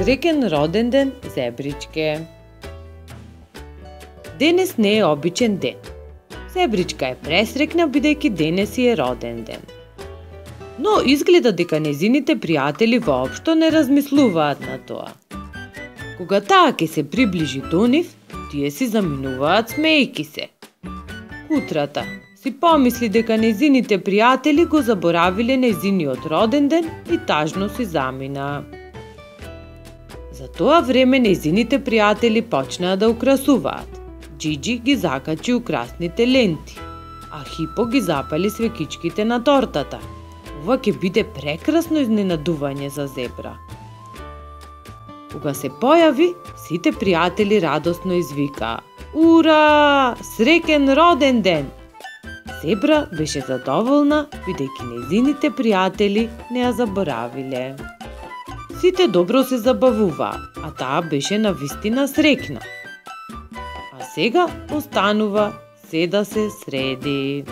Среќен роден ден, зебричке! Денес не е обичен ден. Зебричка е пресрекна бидејќи денес е роден ден. Но изгледа дека незините пријатели воопшто не размислуваат на тоа. Кога таа ќе се приближи до нив, тие си заминуваат смејки се. Утрата си помисли дека незините пријатели го заборавиле незиниот роден ден и тажно си замина. За тоа време незините пријатели почнаа да украсуваат. Џиџи ги закачи украсните ленти, а Хипо ги запали свекичките на тортата. Ова ќе биде прекрасно изненадување за Зебра. Кога се појави, сите пријатели радосно извикаа: "Ура! Среќен роден ден!" Зебра беше задоволна бидејќи незините пријатели не ја заборавиле. Сите добро се забавуваа, а таа беше навистина среќна. А сега останува се да се среди.